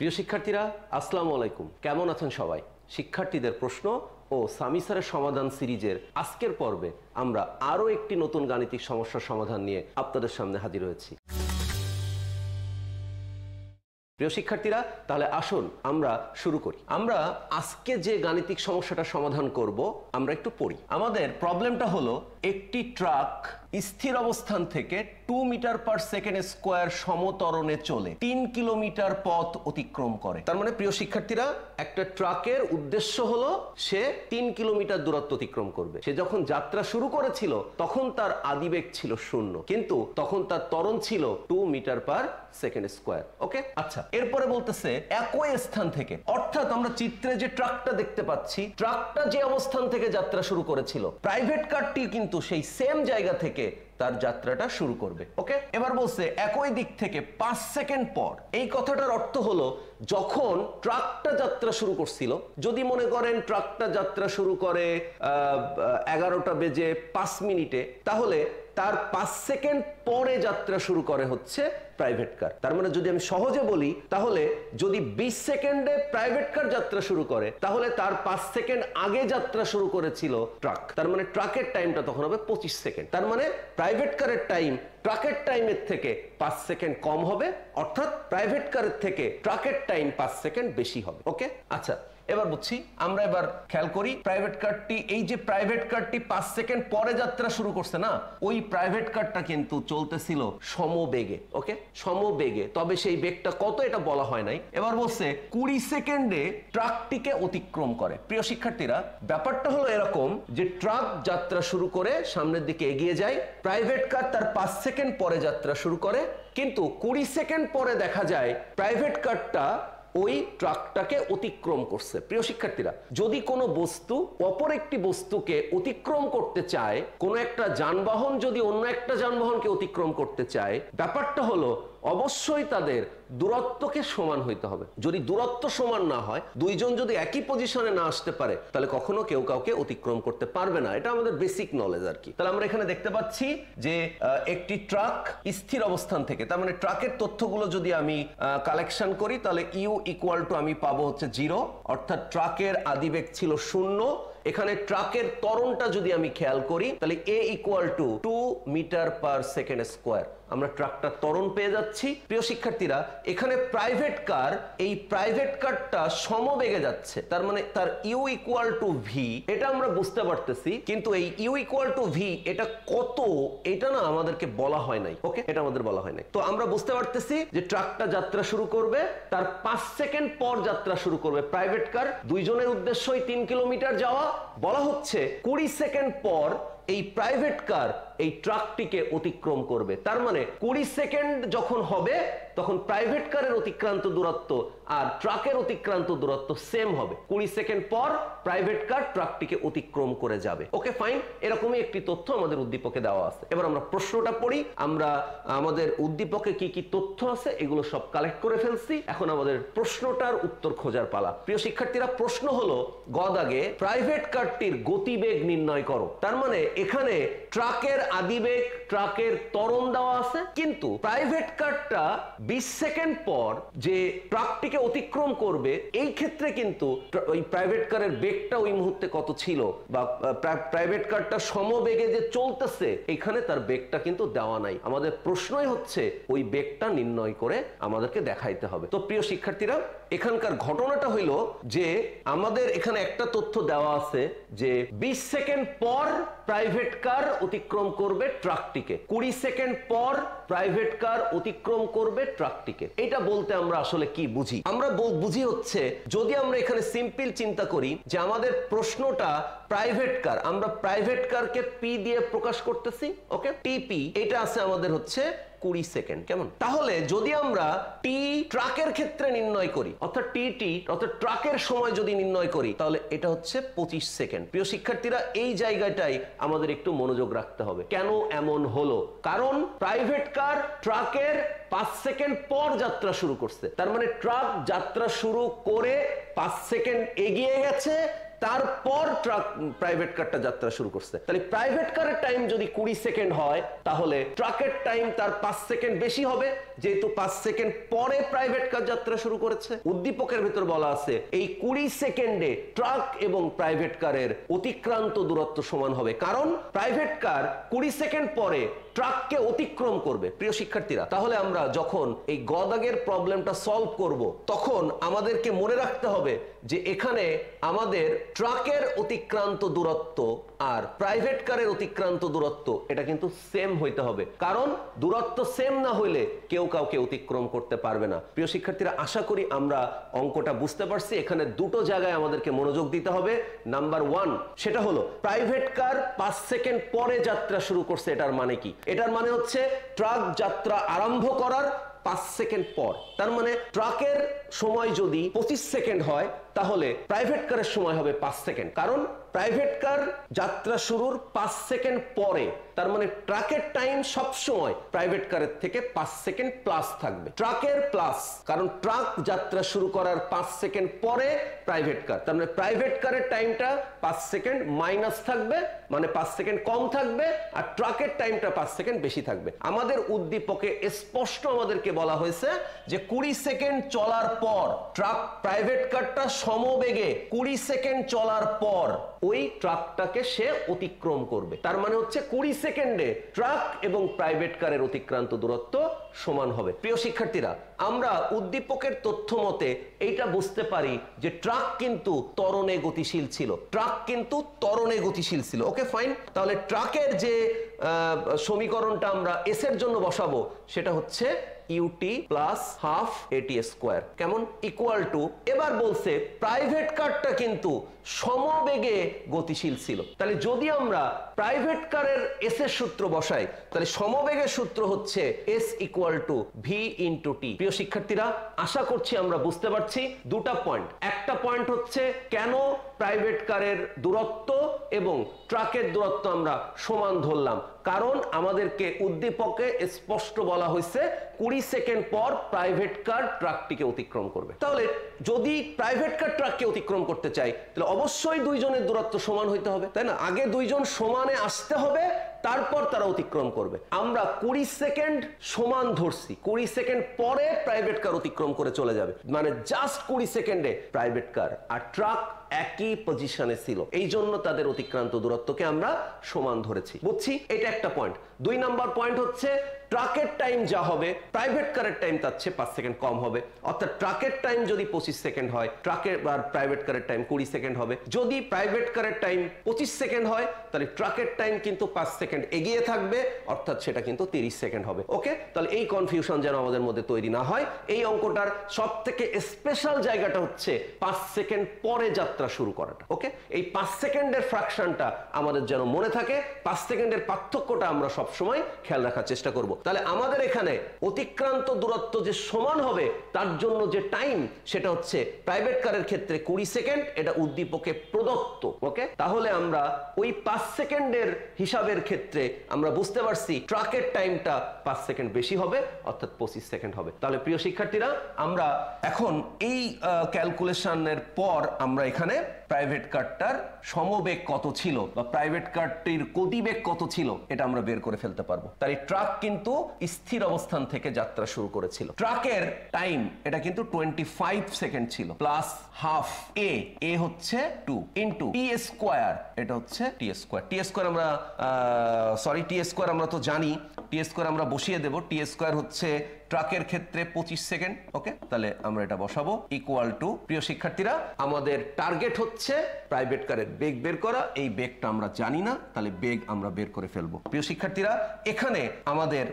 প্রিয় শিক্ষার্থীরা, আসসালামু আলাইকুম। কেমন আছেন সবাই? শিক্ষার্থীদের প্রশ্ন ও সামি স্যারের সমাধান সিরিজের আজকের পর্বে আমরা আরও একটি নতুন গাণিতিক সমস্যার সমাধান নিয়ে আপনাদের সামনে হাজির হয়েছি। প্রিয় শিক্ষার্থীরা, তাহলে আসুন আমরা শুরু করি। আমরা আজকে যে গাণিতিক সমস্যাটা সমাধান করব আমরা একটু পড়ি। আমাদের প্রবলেমটা হলো একটি ট্রাক স্থির অবস্থান থেকে 2 মিটার পার সেকেন্ড স্কোয়ার সমত্বরণে চলে 3 কিলোমিটার পথ অতিক্রম করে। তার মানে প্রিয় শিক্ষার্থীরা, একটা ট্রাকের উদ্দেশ্য হলো সে 3 কিলোমিটার দূরত্ব অতিক্রম করবে। সে যখন যাত্রা শুরু করেছিল তখন তার আদিবেগ ছিল 0, কিন্তু তখন তার ত্বরণ ছিল 2 মিটার পার সেকেন্ড স্কোয়ার। ওকে, আচ্ছা, এরপরে বলতেছে একই স্থান থেকে, অর্থাৎ আমরা চিত্রে যে ট্রাকটা দেখতে পাচ্ছি, ট্রাকটা যে অবস্থান থেকে যাত্রা শুরু করেছিল, প্রাইভেট কারটি কিন্তু সেই সেম জায়গা থেকে তার যাত্রাটা শুরু করবে। ওকে, এবার বলছে একই দিক থেকে 5 সেকেন্ড পর। এই কথাটার অর্থ হলো যখন ট্রাকটা যাত্রা শুরু করছিল, যদি মনে করেন ট্রাকটা যাত্রা শুরু করে 11টা বেজে 5 মিনিটে, তাহলে তার 5 সেকেন্ড পরে যাত্রা শুরু করে হচ্ছে প্রাইভেট কার। তার মানে যদি আমি সহজে বলি, তাহলে যদি 20 সেকেন্ডে প্রাইভেট কার যাত্রা শুরু করে, তাহলে তার 5 সেকেন্ড আগে যাত্রা শুরু করেছিল ট্রাক। তার মানে ট্রাকের টাইমটা তখন হবে 25 সেকেন্ড। তার মানে প্রাইভেট কারের টাইম ট্রাকের টাইমের থেকে 5 সেকেন্ড কম হবে, অর্থাৎ প্রাইভেট কারের থেকে ট্রাকের টাইম 5 সেকেন্ড বেশি হবে। ওকে, আচ্ছা, এবার বুঝছি। আমরা এবার খেয়াল করি, প্রাইভেট কারটি, এই যে প্রাইভেট কারটি 5 সেকেন্ড পরে যাত্রা শুরু করছে না, ওই প্রাইভেট কারটা কিন্তু চলতেছিল সমবেগে। ওকে, সমবেগে, তবে সেই বেগটা কত এটা বলা হয় নাই। এবার বলছে 20 সেকেন্ডে ট্রাকটিকে অতিক্রম করে। প্রিয় শিক্ষার্থীরা, ব্যাপারটা হলো এরকম যে ট্রাক যাত্রা শুরু করে সামনের দিকে এগিয়ে যায়, প্রাইভেট কার তার 5 সেকেন্ড পরে যাত্রা শুরু করে, কিন্তু 20 সেকেন্ড পরে দেখা যায় প্রাইভেট কারটা ওই ট্রাকটাকে অতিক্রম করছে। প্রিয় শিক্ষার্থীরা, যদি কোনো বস্তু অপর একটি বস্তুকে অতিক্রম করতে চায়, কোনো একটা যানবাহন যদি অন্য একটা যানবাহনকে অতিক্রম করতে চায়, ব্যাপারটা হলো অবশ্যই তাদের দূরত্বকে সমান হইতে হবে। যদি দূরত্ব সমান না হয়, দুইজন যদি একই পজিশনে না আসতে পারে, তাহলে কখনো কেউ কাউকে অতিক্রম করতে পারবে না। এটা আমাদের বেসিক নলেজ আর কি। তাহলে আমরা এখানে দেখতে পাচ্ছি যে একটি ট্রাক স্থির অবস্থান থেকে, তার মানে ট্রাকের তথ্যগুলো যদি আমি কালেকশন করি, তাহলে ইউ ইকুয়াল টু আমি পাবো হচ্ছে 0, অর্থাৎ ট্রাকের আদিবেগ ছিল 0। এখানে ট্রাকের ত্বরণটা যদি আমি খেয়াল করি, তাহলে a equal to 2 metre per second square. আমরা ট্রাকটার ত্বরণ পেয়ে যাচ্ছি। প্রিয় শিক্ষার্থীরা, এখানে প্রাইভেট কার, এই প্রাইভেট কারটা সমবেগে যাচ্ছে, তার মানে তার ইউ ইকুয়াল টু ভি, এটা আমরা বুঝতে পারতেছি, কিন্তু এই ইউ ইকুয়াল টু ভি এটা কত, এটা না আমাদেরকে বলা হয় নাই। ওকে, এটা আমাদের বলা হয় নাই। তো আমরা বুঝতে পারতেছি যে ট্রাকটা যাত্রা শুরু করবে, তার 5 সেকেন্ড পর যাত্রা শুরু করবে প্রাইভেট কার। দুইজনের উদ্দেশ্যই 3 কিলোমিটার যাওয়া। বলা হচ্ছে 20 সেকেন্ড পর এই প্রাইভেট কার এই ট্রাকটিকে অতিক্রম করবে। তার মানে 20 সেকেন্ড যখন হবে, তখন প্রাইভেট কারের অতিক্রান্ত দূরত্ব আর ট্রাকের অতিক্রান্ত দূরত্ব সেম হবে। 20 সেকেন্ড পর প্রাইভেট কার ট্রাকটিকে অতিক্রম করে যাবে। ওকে, ফাইন, এরকমই একটি তথ্য আমাদের উদ্দীপকে দেওয়া আছে। এবার আমরা প্রশ্নটা পড়ি। আমরা আমাদের উদ্দীপকে কি কি তথ্য আছে এগুলো সব কালেক্ট করে ফেলছি। এখন আমাদের প্রশ্নটার উত্তর খোঁজার পালা। প্রিয় শিক্ষার্থীরা, প্রশ্ন হলো গ দাগে প্রাইভেট কারটির গতিবেগ নির্ণয় করো। তার মানে এখানে ট্রাকের আদিবেগ, ট্রাকের ত্বরণ দেওয়া আছে, কিন্তু প্রাইভেট কারটা 20 সেকেন্ড পর যে ট্রাকটিকে অতিক্রম করবে, এই ক্ষেত্রে কিন্তু ওই প্রাইভেট কারের বেগটা ওই মুহূর্তে কত ছিল, বা প্রাইভেট কারটা সমবেগে যে চলতেছে, এখানে তার বেগটা কিন্তু দেওয়া নাই। আমাদের প্রশ্নই হচ্ছে ওই বেগটা নির্ণয় করে আমাদেরকে দেখাইতে হবে। তো প্রিয় শিক্ষার্থীরা, এখানকার ঘটনাটা হইল যে আমাদের এখানে একটা তথ্য দেওয়া আছে যে 20 সেকেন্ড পর প্রাইভেট কার অতিক্রম করবে ট্রাকটিকে, 20 সেকেন্ড পর প্রাইভেট কার অতিক্রম করবে ট্রাকটিকে। এটা বলতে আমরা আসলে কি বুঝি? আমরা বুঝি হচ্ছে, যদি আমরা এখানে সিম্পল চিন্তা করি যে আমাদের প্রশ্নটা প্রাইভেট কার, আমরা প্রাইভেট কারকে পি দিয়ে প্রকাশ করতেছি। ওকে, টিপি এটা আছে আমাদের হচ্ছে 20 সেকেন্ড। কেমন? তাহলে যদি আমরা টি ট্রাকের ক্ষেত্রে নির্ণয় করি, অর্থাৎ টি অর্থাৎ ট্রাকের সময় যদি নির্ণয় করি, তাহলে এটা হচ্ছে 25 সেকেন্ড। প্রিয় শিক্ষার্থীরা, এই জায়গাটাই আমাদের একটু মনোযোগ রাখতে হবে। কেন এমন হলো? কারণ প্রাইভেট কার ট্রাকের 5 সেকেন্ড পর যাত্রা শুরু করছে। তার মানে ট্রাক যাত্রা শুরু করে 5 সেকেন্ড এগিয়ে গেছে, তারপর ট্রাক প্রাইভেট কারটা যাত্রা শুরু করছে। তাহলে প্রাইভেট কারের টাইম যদি 20 সেকেন্ড হয় তাহলে ট্রাকের টাইম তার 5 সেকেন্ড বেশি হবে, যেহেতু 5 সেকেন্ড পরে প্রাইভেট কার যাত্রা শুরু করেছে। উদ্দীপকের ভিতর বলা আছে এই 20 সেকেন্ডে ট্রাক এবং প্রাইভেট কারের অতিক্রান্ত দূরত্ব সমান হবে, কারণ প্রাইভেট কার 20 সেকেন্ড পরে ট্রাককে অতিক্রম করবে। প্রিয় শিক্ষার্থীরা, তাহলে আমরা যখন এই গ দাগের প্রবলেমটা সলভ করব তখন আমাদেরকে মনে রাখতে হবে যে এখানে আমাদের ট্রাকের অতিক্রান্ত দূরত্ব আর প্রাইভেট কারের অতিক্রান্ত দূরত্ব এটা কিন্তু সেম হইতে হবে, কারণ দূরত্ব সেম না হইলে কেউ কাউকে অতিক্রম করতে পারবে না। প্রিয় শিক্ষার্থীরা, আশা করি আমরা অঙ্কটা বুঝতে পারছি। এখানে দুটো জায়গায় আমাদেরকে মনোযোগ দিতে হবে। নাম্বার 1, সেটা হলো প্রাইভেট কার 5 সেকেন্ড পরে যাত্রা শুরু করছে, এটার মানে কি? এটার মানে হচ্ছে ট্রাক যাত্রা আরম্ভ করার 5 সেকেন্ড পর। তার মানে ট্রাকের সময় যদি 25 সেকেন্ড হয় তাহলে প্রাইভেট কারের সময় হবে 5 সেকেন্ড, কারণ প্রাইভেট কার যাত্রা শুরুর 5 সেকেন্ড পরে। তার মানে ট্রাকের টাইম সব সময় প্রাইভেট কারের থেকে 5 সেকেন্ড প্লাস থাকবে। ট্রাকের প্লাস, কারণ ট্রাক যাত্রা শুরু করার 5 সেকেন্ড পরে প্রাইভেট কার, তার মানে প্রাইভেট কারের টাইমটা 5 সেকেন্ড মাইনাস থাকবে, মানে 5 সেকেন্ড কম থাকবে, আর ট্রাকের টাইমটা 5 সেকেন্ড বেশি থাকবে। আমাদের উদ্দীপকে স্পষ্ট আমাদেরকে বলা হয়েছে যে 20 সেকেন্ড চলার পর ট্রাক প্রাইভেট কারটা সমবেগে 20 সেকেন্ড চলার পর ওই ট্রাকটাকে সে অতিক্রম করবে। তার মানে হচ্ছে 20 সেকেন্ডে ট্রাক এবং প্রাইভেট কারের অতিক্রান্ত দূরত্ব সমান হবে। প্রিয় শিক্ষার্থীরা, আমরা উদ্দীপকের তথ্য মতে এইটা বুঝতে পারি যে ট্রাক কিন্তু ত্বরণে গতিশীল ছিল। ট্রাক কিন্তু ত্বরণে গতিশীল ছিল। ওকে, ফাইন। তাহলে ট্রাকের যে সমীকরণটা আমরা এস এর জন্য বসাবো সেটা হচ্ছে UT plus half A T square, কেমন, ইকুয়াল টু, এবার বলছে প্রাইভেট কারটা কিন্তু সমবেগে গতিশীল ছিল। তাহলে যদি আমরা প্রাইভেট কারের এস এর সূত্র বসাই তাহলে সমবেগের সূত্র হচ্ছে s equal to v into t. প্রিয় শিক্ষার্থীরা, আশা করছি আমরা বুঝতে পারছি দুটা পয়েন্ট। একটা পয়েন্ট হচ্ছে কেন প্রাইভেট কারের দূরত্ব এবং ট্রাকের দূরত্ব আমরা সমান ধরলাম, কারণ আমাদেরকে উদ্দীপকে স্পষ্ট বলা হয়েছে 20 সেকেন্ড পর প্রাইভেট কার ট্রাকটিকে অতিক্রম করবে। তাহলে যদি প্রাইভেট কার ট্রাককে অতিক্রম করতে চাই তাহলে অবশ্যই দুইজনের দূরত্ব সমান হইতে হবে, তাই না? আগে দুইজন সমানে আসতে হবে, তারপর তারা অতিক্রম করবে। আমরা 20 সেকেন্ড সমান ধরছি, 20 সেকেন্ড পরে প্রাইভেট কার অতিক্রম করে চলে যাবে, মানে জাস্ট 20 সেকেন্ডে প্রাইভেট কার আর ট্রাক একই পজিশনে ছিল, এই জন্য তাদের অতিক্রান্ত দূরত্বকে আমরা সমান ধরেছি। বুঝছি? এটা একটা পয়েন্ট। 2 নাম্বার পয়েন্ট হচ্ছে ট্রাকের টাইম যা হবে প্রাইভেট কারের টাইম তার চেয়ে 5 সেকেন্ড কম হবে, অর্থাৎ ট্রাকের টাইম যদি 25 সেকেন্ড হয় ট্রাকের আর প্রাইভেট কারের টাইম 20 সেকেন্ড হবে। যদি প্রাইভেট কারের টাইম 25 সেকেন্ড হয় তাহলে ট্রাকের টাইম কিন্তু 5 সেকেন্ড এগিয়ে থাকবে, অর্থাৎ সেটা কিন্তু 30 সেকেন্ড হবে। ওকে, তাহলে এই কনফিউশন যেন আমাদের মধ্যে তৈরি না হয়। এই অঙ্কটার সব থেকে স্পেশাল জায়গাটা হচ্ছে 5 সেকেন্ড পরে যাত্রা শুরু করাটা। ওকে, এই 5 সেকেন্ডের ফ্র্যাকশনটা আমাদের যেন মনে থাকে, 5 সেকেন্ডের পার্থক্যটা আমরা সবসময় খেয়াল রাখার চেষ্টা করব। তাহলে আমাদের এখানে অতিক্রান্ত দূরত্ব যে সমান হবে তার জন্য যে টাইম সেটা হচ্ছে প্রাইভেট কারের ক্ষেত্রে 20 সেকেন্ড, এটা উদ্দীপকে প্রদত্ত। ওকে, তাহলে আমরা ওই 5 সেকেন্ডের হিসাবের ক্ষেত্রে আমরা বুঝতে পারছি ট্রাকের টাইমটা 5 সেকেন্ড বেশি হবে, অর্থাৎ 25 সেকেন্ড হবে। তাহলে প্রিয় শিক্ষার্থীরা, আমরা এখন এই ক্যালকুলেশনের পর আমরা এখানে প্রাইভেট কারটার সমবেগ কত ছিল বা প্রাইভেট কারটির গতিবেগ কত ছিল এটা আমরা বের করে ফেলতে পারবো। তাই ট্রাক কিন্তু স্থির অবস্থান থেকে যাত্রা শুরু করেছিল। ট্রাকের টাইম এটা কিন্তু 25 সেকেন্ড ছিল, প্লাস হাফ এ হচ্ছে 2 ইন্টু টি স্কোয়ার, এটা হচ্ছে টি স্কোয়ার। টি স্কোয়ার আমরা টি স্কোয়ার আমরা তো জানি, টি স্কোয়ার আমরা বসিয়ে দেব। টি স্কোয়ার হচ্ছে ট্রাকের ক্ষেত্রে 25 সেকেন্ড। ওকে, তাহলে আমরা এটা বসাবো ইকুয়াল টু, প্রিয় শিক্ষার্থীরা, আমাদের টার্গেট হচ্ছে প্রাইভেট কারের বেগ বের করা। এই বেগটা আমরা জানি না, তাহলে বেগ আমরা বের করে ফেলবো। প্রিয় শিক্ষার্থীরা, এখানে আমাদের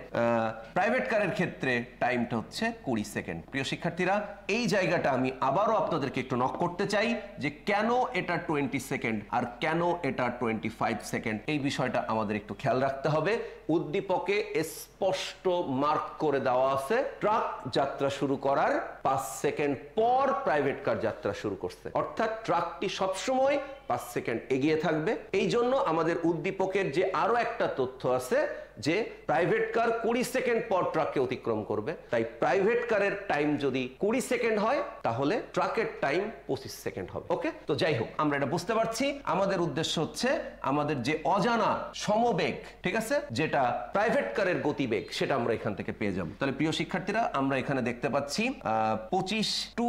প্রাইভেট কারের ক্ষেত্রে টাইমটা হচ্ছে 20 সেকেন্ড। প্রিয় শিক্ষার্থীরা, এই জায়গাটা আমি আবারও আপনাদেরকে একটু নক করতে চাই যে কেন এটা 20 সেকেন্ড আর কেন এটা 25 সেকেন্ড, এই বিষয়টা আমাদের একটু খেয়াল রাখতে হবে। উদ্দীপকে স্পষ্ট মার্ক করে দেওয়া আছে ট্রাক যাত্রা শুরু করার 5 সেকেন্ড পর প্রাইভেট কার যাত্রা শুরু করছে, অর্থাৎ ট্রাকটি সবসময় 5 সেকেন্ড এগিয়ে থাকবে। এই জন্য আমাদের উদ্দীপকের যে আরো একটা তথ্য আছে যে প্রাইভেট কার 20 সেকেন্ড পর ট্রাককে অতিক্রম করবে, তাই প্রাইভেট কারের টাইম যদি 20 সেকেন্ড হয় তাহলে ট্রাকের টাইম 25 সেকেন্ড হবে। ওকে, তো যাই হোক আমরা এটা বুঝতে পারছি। আমাদের উদ্দেশ্য হচ্ছে আমাদের যে অজানা সমবেগ, ঠিক আছে, যেটা প্রাইভেট কারের গতিবেগ, সেটা আমরা এখান থেকে পেয়ে যাব। তাহলে প্রিয় শিক্ষার্থীরা, আমরা এখানে দেখতে পাচ্ছি 25 টু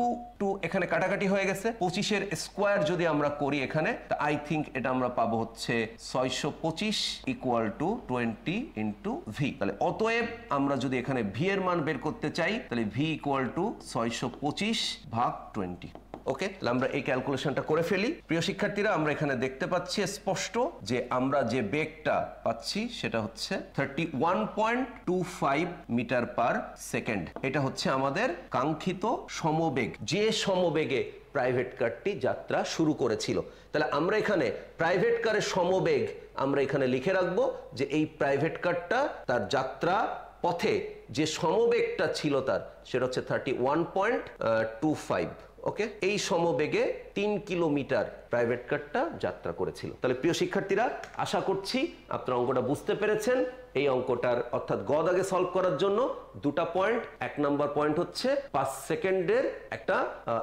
এখানে কাটাকাটি হয়ে গেছে। 25 এর স্কোয়ার যদি আমরা করি এখানে, আই থিঙ্ক এটা আমরা পাবো হচ্ছে 625 ইকুয়াল টু 20 ইন্টু ভি। তাহলে অতএব আমরা যদি এখানে ভি এর মান বের করতে চাই তাহলে ভি ইকুয়াল টু 625 ভাগ 20। ওকে, আমরা এই ক্যালকুলেশনটা করে ফেলি। প্রিয় শিক্ষার্থীরা, আমরা এখানে দেখতে পাচ্ছি স্পষ্ট যে আমরা যে বেগটা পাচ্ছি সেটা হচ্ছে 31.25 মিটার পার সেকেন্ড। এটা হচ্ছে আমাদের কাঙ্ক্ষিত সমবেগ, যে সমবেগে প্রাইভেট কারটি যাত্রা শুরু করেছিল। তাহলে আমরা এখানে প্রাইভেট কারের সমবেগ আমরা এখানে লিখে রাখবো যে এই প্রাইভেট কারটা তার যাত্রা পথে যে সমবেগটা ছিল তার সেটা হচ্ছে 31.25। ওকে, এই সমবেগে 3 কিলোমিটার প্রাইভেট কারটা যাত্রা করেছিল। তাহলে প্রিয় শিক্ষার্থীরা, আশা করছি আপনারা অঙ্কটা বুঝতে পেরেছেন। এই অঙ্কটার অর্থাৎ গ দাগে সলভ করার জন্য দুটা পয়েন্ট। 1 নাম্বার পয়েন্ট হচ্ছে 5 সেকেন্ডের একটা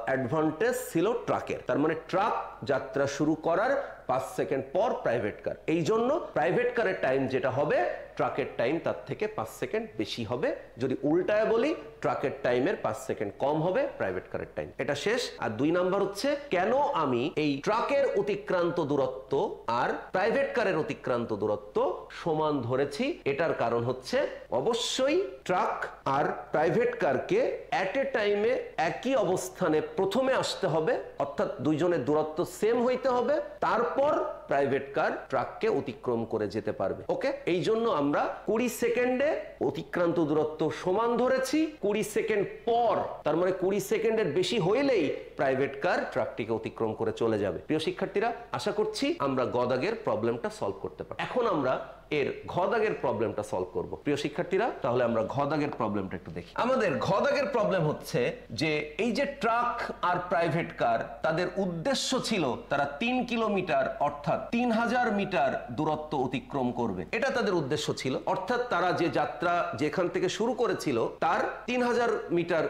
অ্যাডভান্টেজ ছিল ট্রাকের, তার মানে ট্রাক যাত্রা শুরু করার 5 সেকেন্ড পর প্রাইভেট কার, এই জন্য প্রাইভেট কারের টাইম যেটা হবে ট্রাকের টাইম তার থেকে 5 সেকেন্ড বেশি হবে। যদি উল্টায় বলি, ট্রাকের টাইমের 5 সেকেন্ড কম হবে প্রাইভেট কারের টাইম। এটা শেষ। আর 2 নাম্বার হচ্ছে কেন আমি এই ট্রাকের অতিক্রান্ত দূরত্ব আর প্রাইভেট কারের অতিক্রান্ত দূরত্ব সমান ধরেছি। এটার কারণ হচ্ছে অবশ্যই ট্রাক আর প্রাইভেট কারকে এট এ টাইমে একই অবস্থানে প্রথমে আসতে হবে, অর্থাৎ দুইজনের দূরত্ব সেম হইতে হবে, তারপর প্রাইভেট কার ট্রাককে অতিক্রম করে যেতে পারবে। ওকে, এই জন্য আমরা 20 সেকেন্ডে অতিক্রান্ত দূরত্ব সমান ধরেছি। 20 সেকেন্ড পর, তার মানে 20 সেকেন্ডের বেশি হইলেই প্রাইভেট কার ট্রাকটিকে অতিক্রম করে চলে যাবে। প্রিয় শিক্ষার্থীরা, আশা করছি আমরা গ দাগের প্রবলেমটা সলভ করতে পারি। এখন আমরা এর ঘ দাগের প্রবলেমটা সলভ করব। প্রিয় শিক্ষার্থীরা, তাহলে আমরা ঘ দাগের প্রবলেমটা একটু দেখি। আমাদের ঘ দাগের প্রবলেম হচ্ছে যে এই যে ট্রাক আর প্রাইভেট কার, তাদের উদ্দেশ্য ছিল তারা 3 কিলোমিটার অর্থাৎ 3000 মিটার দূরত্ব অতিক্রম করবে। এটা তাদের উদ্দেশ্য ছিল, অর্থাৎ তারা যে যাত্রা যেখান থেকে শুরু করেছিল তার 3000 মিটার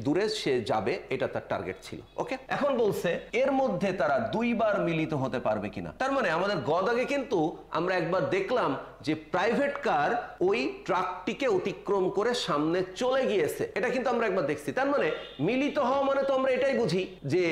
দূরে সে যাবে, এটা তার টার্গেট ছিল। ওকে, এখন বলছে এর মধ্যে তারা 2 বার মিলিত হতে পারবে কিনা। তার মানে আমাদের গ দাগে কিন্তু আমরা একবার দেখলাম যে প্রাইভেট কার ওই ট্রাকটিকে অতিক্রম করে সামনে চলে গিয়েছে, এটা কিন্তু আমরা একবার দেখছি। তার মানে মিলিত হওয়া মানে তো আমরা এটাই বুঝি যে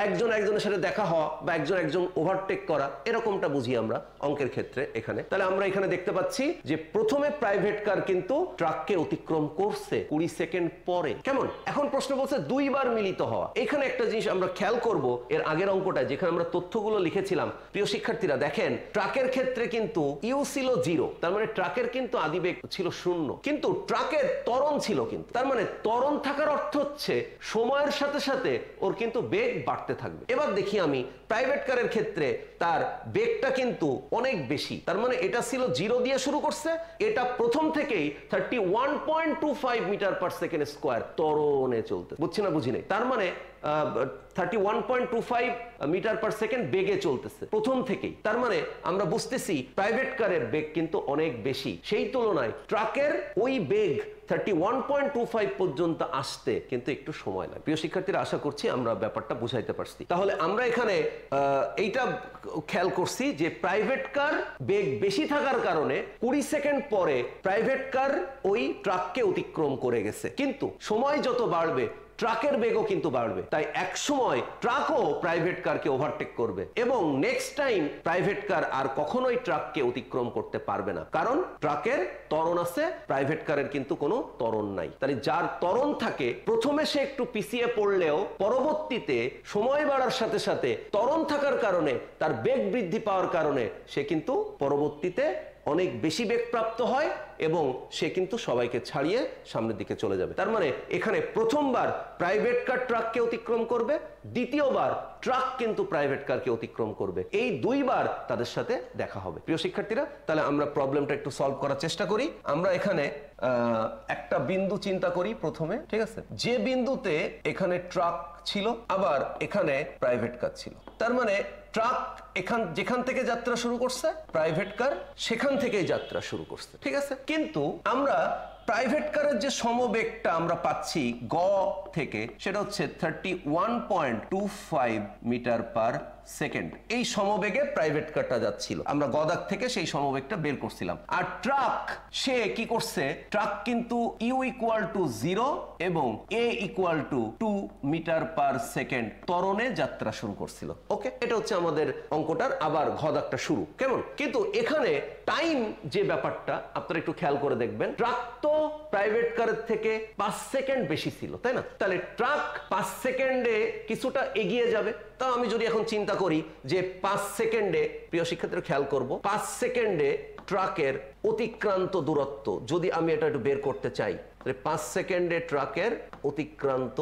একজন একজনের সাথে দেখা হওয়া বা একজন ওভারটেক করা, এরকমটা বুঝি আমরা অঙ্কের ক্ষেত্রে এখানে। তাহলে আমরা এখানে দেখতে পাচ্ছি যে প্রথমে প্রাইভেট কার কিন্তু ট্রাককে অতিক্রম করছে 20 সেকেন্ড পরে। কেমন? এখন প্রশ্ন বলছে 2 বার মিলিত হওয়া। এখানে একটা জিনিস আমরা খেয়াল করব, এর আগের অঙ্কটা যেখানে আমরা তথ্যগুলো লিখেছিলাম, প্রিয় শিক্ষার্থীরা দেখেন ট্রাকের ক্ষেত্রে কিন্তু ইউ ছিল 0, তার মানে ট্রাকের কিন্তু আদিবেগ ছিল 0, কিন্তু ট্রাকের ত্বরণ ছিল কিন্তু, তার মানে ত্বরণ থাকার অর্থ হচ্ছে সময়ের সাথে সাথে ওর কিন্তু বেগ বাড়তে থাকবে। এবার দেখি আমি প্রাইভেট কারের ক্ষেত্রে তার বেগটা কিন্তু অনেক বেশি, তার মানে এটা ছিল 0 দিয়ে শুরু করছে, এটা প্রথম থেকেই 31.25 মিটার পার সেকেন্ড স্কোয়ার ত্বরণে চলতে, বুঝছি না বুঝি নাই, তার মানে 31.25 মিটার পার সেকেন্ড বেগে চলতেছে প্রথম থেকেই। তার মানে আমরা বুঝতেছি প্রাইভেট কারের বেগ কিন্তু অনেক বেশি, সেই তুলনায় ট্রাকের ওই বেগ 31.25 পর্যন্ত আসতে কিন্তু একটু সময় লাগে। প্রিয় শিক্ষার্থীরা, আশা করছি আমরা ব্যাপারটা বুঝাইতে পারছি। তাহলে আমরা এখানে এইটা খেয়াল করছি যে প্রাইভেট কার বেগ বেশি থাকার কারণে 20 সেকেন্ড পরে প্রাইভেট কার ওই ট্রাককে অতিক্রম করে গেছে, কিন্তু সময় যত বাড়বে ট্রাকের বেগও কিন্তু বাড়বে, তাই এক সময় ট্রাকও প্রাইভেট কারকে ওভারটেক করবে এবং নেক্সট টাইম প্রাইভেট কার আর কখনোই ট্রাককে অতিক্রম করতে পারবে না, কারণ ট্রাকের ত্বরণ আছে, প্রাইভেট কারের কিন্তু কোনো ত্বরণ নাই। তাহলে যার ত্বরণ থাকে প্রথমে সে একটু পিছিয়ে পড়লেও পরবর্তীতে সময় বাড়ার সাথে সাথে ত্বরণ থাকার কারণে তার বেগ বৃদ্ধি পাওয়ার কারণে সে কিন্তু পরবর্তীতে অনেক বেশি বেগ প্রাপ্ত হয় এবং সে কিন্তু সবাইকে ছাড়িয়ে সামনের দিকে চলে যাবে। তার মানে এখানে প্রথমবার প্রাইভেট কার ট্রাককে অতিক্রম করবে, দ্বিতীয়বার ট্রাক কিন্তু প্রাইভেট কারকে অতিক্রম করবে, এই 2 বার তাদের সাথে দেখা হবে। প্রিয় শিক্ষার্থীরা, তাহলে আমরা প্রবলেমটা একটু সলভ করার চেষ্টা করি। আমরা এখানে একটা বিন্দু চিন্তা করি প্রথমে, ঠিক আছে, যে বিন্দুতে এখানে ট্রাক ছিল আবার এখানে প্রাইভেট কার ছিল, তার মানে ট্রাক যেখান থেকে যাত্রা শুরু করছে, প্রাইভেট কার সেখান থেকেই যাত্রা শুরু করছে, ঠিক আছে। কিন্তু আমরা প্রাইভেট কারের যে সমবেগটা আমরা পাচ্ছি গ থেকে, সেটা হচ্ছে 31.25 মিটার পার সেকেন্ড। এই সমবেগে প্রাইভেট কারটা যাচ্ছিল, আমরা গদাক থেকে সেই সমবেগটা বের করছিলাম। আর ট্রাক সে কি করছে, ট্রাক কিন্তু ইউ ইকুয়াল টু 0 এবং a equal to 2 metre per second ত্বরণে যাত্রা শুরু করছিল। ওকে, এটা হচ্ছে আমাদের অঙ্কটার আবার ঘদাকটা শুরু, কেমন? কিন্তু এখানে টাইম যে ব্যাপারটা আপনারা একটু খেয়াল করে দেখবেন, ট্রাক তো প্রাইভেট কারের থেকে 5 সেকেন্ড বেশি ছিল, তাই না? তাহলে ট্রাক 5 সেকেন্ডে কিছুটা এগিয়ে যাবে। তা আমি যদি এখন চিন্তা করি যে 5 সেকেন্ডে, প্রিয় শিক্ষার্থীরা খেয়াল করব, 5 সেকেন্ডে ট্রাকের অতিক্রান্ত দূরত্ব যদি আমি এটা একটু বের করতে চাই, তাহলে 5 সেকেন্ডে ট্রাকের অতিক্রান্ত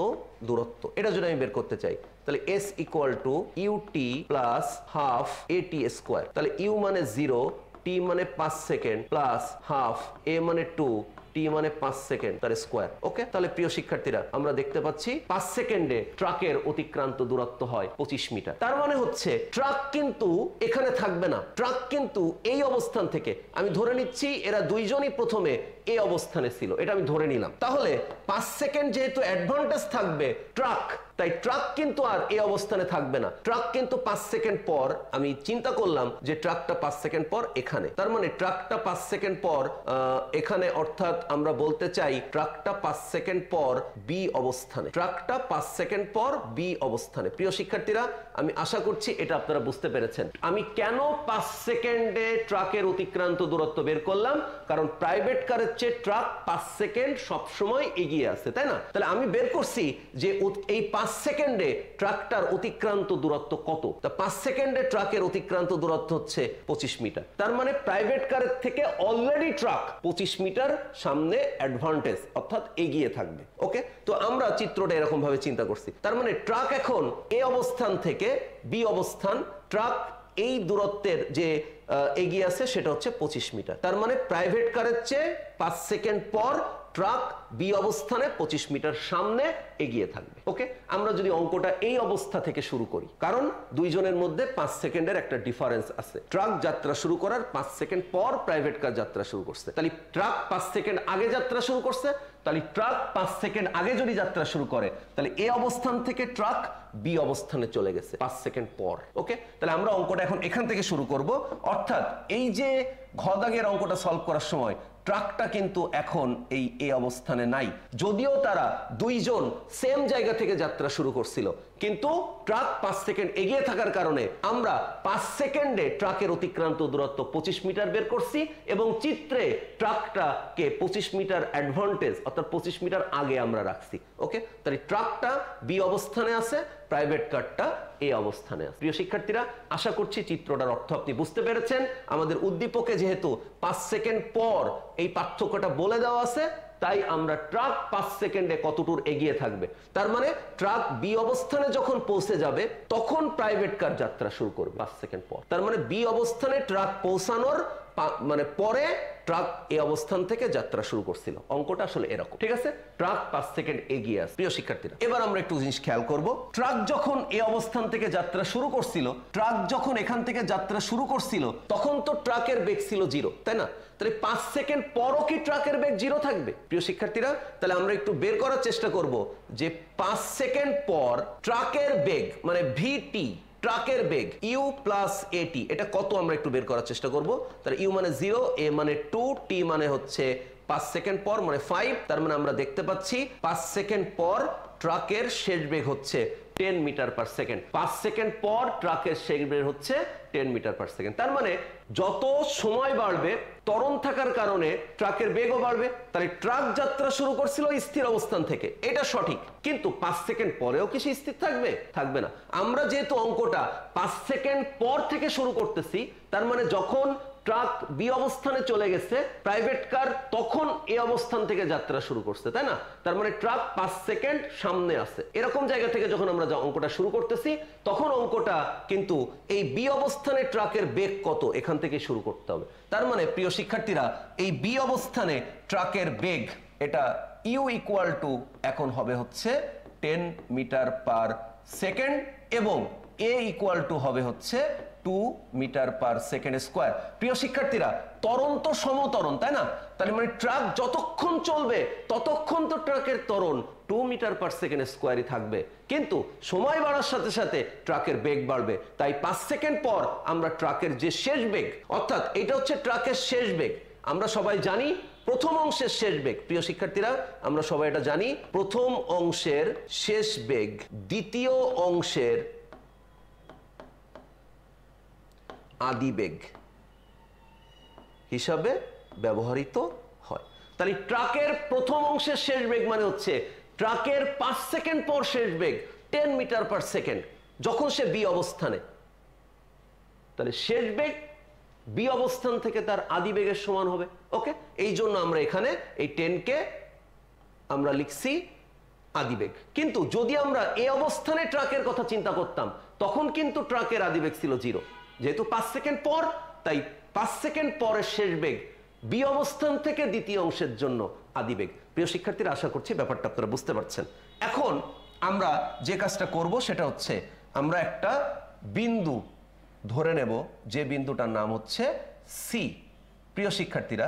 দূরত্ব এটা যদি আমি বের করতে চাই, তাহলে s equal to U T plus half A T square. তাহলে ইউ মানে 0, টি মানে 5 সেকেন্ড প্লাস হাফ এ মানে 2, টি মানে 5 সেকেন্ড, তার স্কোয়ার। ওকে, তাহলে প্রিয় শিক্ষার্থীরা আমরা দেখতে পাচ্ছি 5 সেকেন্ডে ট্রাকের অতিক্রান্ত দূরত্ব হয় 25 মিটার। তার মানে হচ্ছে ট্রাক কিন্তু এখানে থাকবে না, ট্রাক কিন্তু এই অবস্থান থেকে, আমি ধরে নিচ্ছি এরা দুইজনই প্রথমে এই অবস্থানে ছিল, এটা আমি ধরে নিলাম। তাহলে 5 সেকেন্ড যেহেতু অ্যাডভান্টেজ থাকবে ট্রাক, তাই ট্রাক কিন্তু আর এই অবস্থানে থাকবে না। ট্রাক কিন্তু 5 সেকেন্ড পর, আমি চিন্তা করলাম যে ট্রাকটা 5 সেকেন্ড পর এখানে, তার মানে ট্রাকটা 5 সেকেন্ড পর এখানে, অর্থাৎ আমরা বলতে চাই ট্রাকটা 5 সেকেন্ড পর বি অবস্থানে, ট্রাকটা 5 সেকেন্ড পর বি অবস্থানে। প্রিয় শিক্ষার্থীরা আমি আশা করছি এটা আপনারা বুঝতে পেরেছেন। আমি কেন 5 সেকেন্ডে ট্রাকের অতিক্রান্ত দূরত্ব বের করলাম, কারণ প্রাইভেট কারের চেয়ে ট্রাক 5 সেকেন্ড সবসময় এগিয়ে আছে, তাই না? তাহলে আমি বের করছি যে এই 5 সেকেন্ডে ট্রাকটার অতিক্রান্ত দূরত্ব কত। তা 5 সেকেন্ডে ট্রাকের অতিক্রান্ত দূরত্ব হচ্ছে 25 মিটার। তার মানে প্রাইভেট কারের থেকে অলরেডি ট্রাক 25 মিটার সামনে অ্যাডভান্টেজ, অর্থাৎ এগিয়ে থাকবে। ওকে, তো আমরা চিত্রটা এরকম ভাবে চিন্তা করছি। তার মানে ট্রাক এখন এ অবস্থান থেকে বি অবস্থান, ট্রাক এই দূরত্বের যে এগিয়ে আছে সেটা হচ্ছে 25 মিটার। তার মানে প্রাইভেট কারের চেয়ে 5 সেকেন্ড পর ট্রাক বি অবস্থানে 25 মিটার সামনে এগিয়ে থাকবে। ওকে, আমরা যদি অঙ্কটা এই অবস্থা থেকে শুরু করি, কারণ দুইজনের মধ্যে 5 সেকেন্ডের একটা ডিফারেন্স আছে। ট্রাক যাত্রা শুরু করার 5 সেকেন্ড পর প্রাইভেট কার যাত্রা শুরু করছে, তাহলে ট্রাক 5 সেকেন্ড আগে যাত্রা শুরু করছে, তাহলে ট্রাক 5 সেকেন্ড আগে যদি যাত্রা শুরু করে, তাহলে এই অবস্থান থেকে ট্রাক বি অবস্থানে চলে গেছে 5 সেকেন্ড পর। ওকে, তাহলে আমরা অঙ্কটা এখন এখান থেকে শুরু করব, অর্থাৎ এই যে ঘ দাগের অঙ্কটা সলভ করার সময় ট্রাকটা কিন্তু এখন এই অবস্থানে নাই, যদিও তারা দুইজন সেম জায়গা থেকে যাত্রা শুরু করছিল, কিন্তু ট্রাক 5 সেকেন্ড এগিয়ে থাকার কারণে আমরা 5 সেকেন্ডে ট্রাকের অতিক্রান্ত দূরত্ব 25 মিটার বের করছি এবং চিত্রে ট্রাকটাকে 25 মিটার অ্যাডভান্টেজ, অর্থাৎ 25 মিটার আগে আমরা রাখছি। ওকে, তাহলে ট্রাকটা বি অবস্থানে আছে, প্রাইভেট কারটা এই অবস্থানে আছে। প্রিয় শিক্ষার্থীরা আশা করছি চিত্রটার অর্থ আপনি বুঝতে পেরেছেন। আমাদের উদ্দীপকে যেহেতু 5 সেকেন্ড পর এই পার্থক্যটা বলে দেওয়া আছে, তাই আমরা ট্রাক 5 সেকেন্ডে কতদূর এগিয়ে থাকবে, তার মানে ট্রাক বি অবস্থানে যখন পৌঁছে যাবে তখন প্রাইভেট কার যাত্রা শুরু করবে 5 সেকেন্ড পর। তার মানে বি অবস্থানে ট্রাক পৌঁছানোর মানে পরে ট্রাক এই অবস্থান থেকে যাত্রা শুরু করছিল। অঙ্কটা আসলে এরকম, ঠিক আছে? ট্রাক 5 সেকেন্ড এগিয়ে আছে। প্রিয় শিক্ষার্থীরা এবার আমরা একটু জিনিস খেয়াল করব। ট্রাক যখন এই অবস্থান থেকে যাত্রা শুরু করছিল, ট্রাক যখন এখান থেকে যাত্রা শুরু করছিল, তখন তো ট্রাকের বেগ ছিল 0, তাই না? তাহলে 5 সেকেন্ড পরও কি ট্রাকের বেগ 0 থাকবে? প্রিয় শিক্ষার্থীরা তাহলে আমরা একটু বের করার চেষ্টা করব যে 5 সেকেন্ড পর ট্রাকের বেগ মানে ভিটি, ট্রাকের বেগ ইউ প্লাস এটি, এটা কত আমরা একটু বের করার চেষ্টা করব। তাহলে ইউ মানে 0, এ মানে 2, টি মানে হচ্ছে 5 সেকেন্ড পর মানে 5। তার মানে আমরা দেখতে পাচ্ছি 5 সেকেন্ড পর ট্রাকের শেষ বেগ হচ্ছে 10 মিটার পার সেকেন্ড। 5 সেকেন্ড পর ট্রাকের শেষ বেগ হচ্ছে 10 মিটার পার সেকেন্ড। তার মানে যত সময় বাড়বে ত্বরণ থাকার কারণে ট্রাকের বেগও বাড়বে। তাহলে ট্রাক যাত্রা শুরু করছিল স্থির অবস্থান থেকে, এটা সঠিক, কিন্তু 5 সেকেন্ড পরেও কি সে স্থির থাকবে? থাকবে না। আমরা যেহেতু অঙ্কটা 5 সেকেন্ড পর থেকে শুরু করতেছি, তার মানে যখন ট্রাক বি অবস্থানে চলে গেছে, প্রাইভেট কার তখন এই অবস্থান থেকে যাত্রা শুরু করছে, তাই না? তার মানে ট্রাক 5 সেকেন্ড সামনে আছে। এরকম জায়গা থেকে যখন আমরা অঙ্কটা শুরু করতেছি, তখন অঙ্কটা কিন্তু এই বি অবস্থানে ট্রাকের বেগ কত এখান থেকে শুরু করতে হবে। তার মানে প্রিয় শিক্ষার্থীরা এই বি অবস্থানে ট্রাকের বেগ, এটা ইউ ইকুয়াল টু এখন হবে হচ্ছে 10 মিটার পার সেকেন্ড, এবং এ ইকুয়াল টু হবে হচ্ছে 2 মিটার পার সেকেন্ড স্কোয়ার। প্রিয় শিক্ষার্থীরা, ত্বরণ তো সমত্বরণ, তাই না? তাহলে মানে ট্রাক যতক্ষণ চলবে ততক্ষণ তো ট্রাকের ত্বরণ 2 মিটার পার সেকেন্ড স্কোয়ারই থাকবে, কিন্তু সময় বাড়ার সাথে সাথে ট্রাকের বেগ বাড়বে। তাই 5 সেকেন্ড পর আমরা ট্রাকের যে শেষ বেগ, অর্থাৎ এটা হচ্ছে ট্রাকের শেষ বেগ। আমরা সবাই জানি প্রথম অংশের শেষ বেগ, প্রিয় শিক্ষার্থীরা আমরা সবাই এটা জানি, প্রথম অংশের শেষ বেগ দ্বিতীয় অংশের আদি বেগ হিসাবে ব্যবহৃত হয়। তাহলে ট্রাকের প্রথম অংশের শেষ বেগ মানে হচ্ছে ট্রাকের 5 সেকেন্ড পর শেষ বেগ 10 মিটার পার সেকেন্ড, যখন সে বি অবস্থানে। তাহলে শেষ বেগ বি অবস্থান থেকে তার আদি বেগের সমান হবে। ওকে, এই জন্য আমরা এখানে এই 10 কে আমরা লিখছি আদি বেগ। কিন্তু যদি আমরা এই অবস্থানে ট্রাকের কথা চিন্তা করতাম তখন কিন্তু ট্রাকের আদি বেগ ছিল 0, যেহেতু 5 সেকেন্ড পর, তাই 5 সেকেন্ড পরের শেষ বেগ বি অবস্থান থেকে দ্বিতীয় অংশের জন্য আদি বেগ। প্রিয় শিক্ষার্থীরা, আশা করছি ব্যাপারটা আপনারা বুঝতে পারছেন। এখন আমরা যে কাজটা করব সেটা হচ্ছে আমরা একটা বিন্দু ধরে নেব, যে বিন্দুটার নাম হচ্ছে সি। প্রিয় শিক্ষার্থীরা,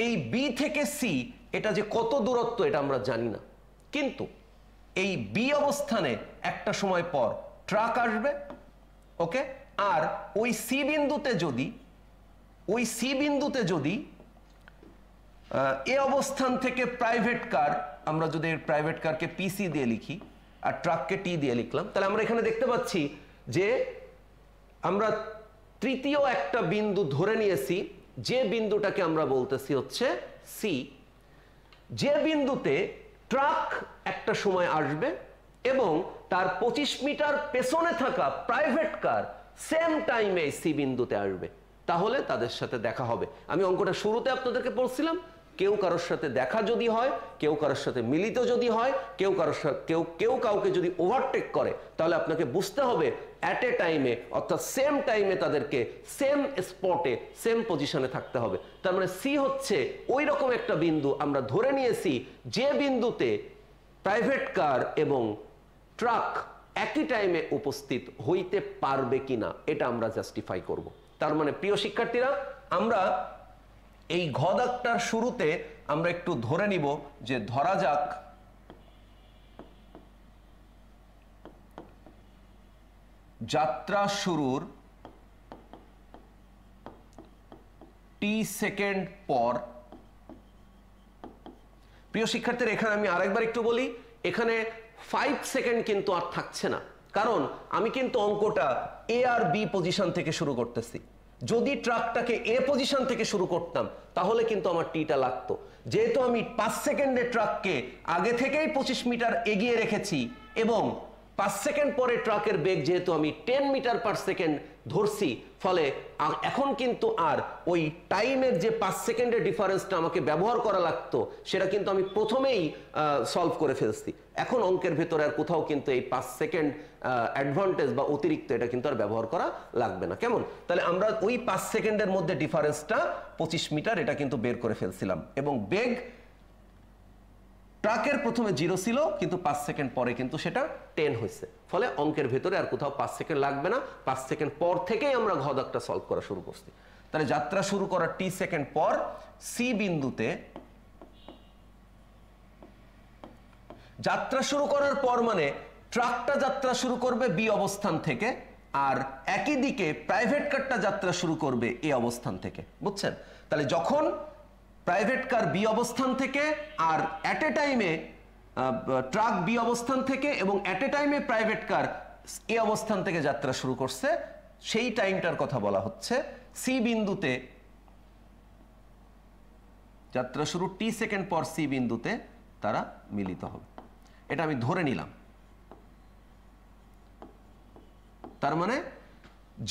এই বি থেকে সি এটা যে কত দূরত্ব এটা আমরা জানি না, কিন্তু এই বি অবস্থানে একটা সময় পর ট্রাক আসবে। ওকে, আর ওই সি বিন্দুতে যদি এ অবস্থান থেকে প্রাইভেট কার, আমরা যদি প্রাইভেট কারকে পিসি দিয়ে লিখি আর ট্রাককে টি দিয়ে লিখলাম, তাহলে আমরা এখানে দেখতে পাচ্ছি যে আমরা তৃতীয় একটা বিন্দু ধরে নিয়েছি, যে বিন্দুটাকে আমরা বলতেছি হচ্ছে সি, যে বিন্দুতে ট্রাক একটা সময় আসবে এবং তার 25 মিটার পেছনে থাকা প্রাইভেট কার সেম টাইমে সি বিন্দুতে আসবে। তাহলে তাদের সাথে দেখা হবে। আমি অঙ্কটা শুরুতে আপনাদেরকে বলছিলাম, কেউ কারোর সাথে দেখা যদি হয়, কেউ কারোর সাথে মিলিত যদি হয়, কেউ কাউকে যদি ওভারটেক করে, তাহলে আপনাকে বুঝতে হবে অ্যাট এ টাইমে, অর্থাৎ সেম টাইমে তাদেরকে সেম স্পটে সেম পজিশনে থাকতে হবে। তার মানে সি হচ্ছে ওই রকম একটা বিন্দু আমরা ধরে নিয়েছি, যে বিন্দুতে প্রাইভেট কার এবং ট্রাক একই টাইমে উপস্থিত হইতে পারবে কিনা এটা আমরা জাস্টিফাই করব। তার মানে প্রিয় শিক্ষার্থীরা, আমরা এই ঘ দাগটার শুরুতে আমরা একটু ধরে নিব যে ধরা যাক যাত্রা শুরুর টি সেকেন্ড পর। প্রিয় শিক্ষার্থীরা, এখানে আমি আরেকবার একটু বলি, এখানে 5 সেকেন্ড কিন্তু আর থাকছে না, কারণ আমি কিন্তু অঙ্কটা এ আর বি পজিশন থেকে শুরু করতেছি। যদি ট্রাকটাকে এ পজিশন থেকে শুরু করতাম তাহলে কিন্তু আমার টিটা লাগতো। যেহেতু আমি 5 সেকেন্ডে ট্রাককে আগে থেকেই 25 মিটার এগিয়ে রেখেছি এবং 5 সেকেন্ড পরে ট্রাকের বেগ যেহেতু আমি 10 মিটার পার সেকেন্ড ধরছি, ফলে এখন কিন্তু আর ওই টাইমের যে 5 সেকেন্ডের ডিফারেন্সটা আমাকে ব্যবহার করা লাগতো সেটা কিন্তু আমি প্রথমেই সলভ করে ফেলছি। এখন অঙ্কের ভেতরে আর কোথাও কিন্তু এই 5 সেকেন্ড অ্যাডভান্টেজ বা অতিরিক্ত এটা কিন্তু আর ব্যবহার করা লাগবে না। কেমন? তাহলে আমরা ওই 5 সেকেন্ডের মধ্যে ডিফারেন্সটা 25 মিটার এটা কিন্তু বের করে ফেলছিলাম এবং বেগ ট্রাকের প্রথমে 0 ছিল, কিন্তু 5 সেকেন্ড পরে কিন্তু সেটা 10 হয়েছে। ফলে অঙ্কের ভেতরে আর কোথাও 5 সেকেন্ড লাগবে না, 5 সেকেন্ড পর থেকেই আমরা ঘ দাগটা সলভ করা শুরু করছি। তাহলে যাত্রা শুরু করার টি সেকেন্ড পর সি বিন্দুতে, যাত্রা শুরু করার পর মানে ট্রাকটা যাত্রা শুরু করবে বি অবস্থান থেকে, আর একই দিকে প্রাইভেট কারটা যাত্রা শুরু করবে এ অবস্থান থেকে। বুঝছেন? তাহলে যখন প্রাইভেট কার বি অবস্থান থেকে আর অ্যাট এ টাইমে ট্রাক বি অবস্থান থেকে এবং অ্যাট এ টাইমে প্রাইভেট কার এ অবস্থান থেকে যাত্রা শুরু করছে, সেই টাইমটার কথা বলা হচ্ছে। সি বিন্দুতে যাত্রা শুরু টি সেকেন্ড পর সি বিন্দুতে তারা মিলিত হবে, এটা আমি ধরে নিলাম। তার মানে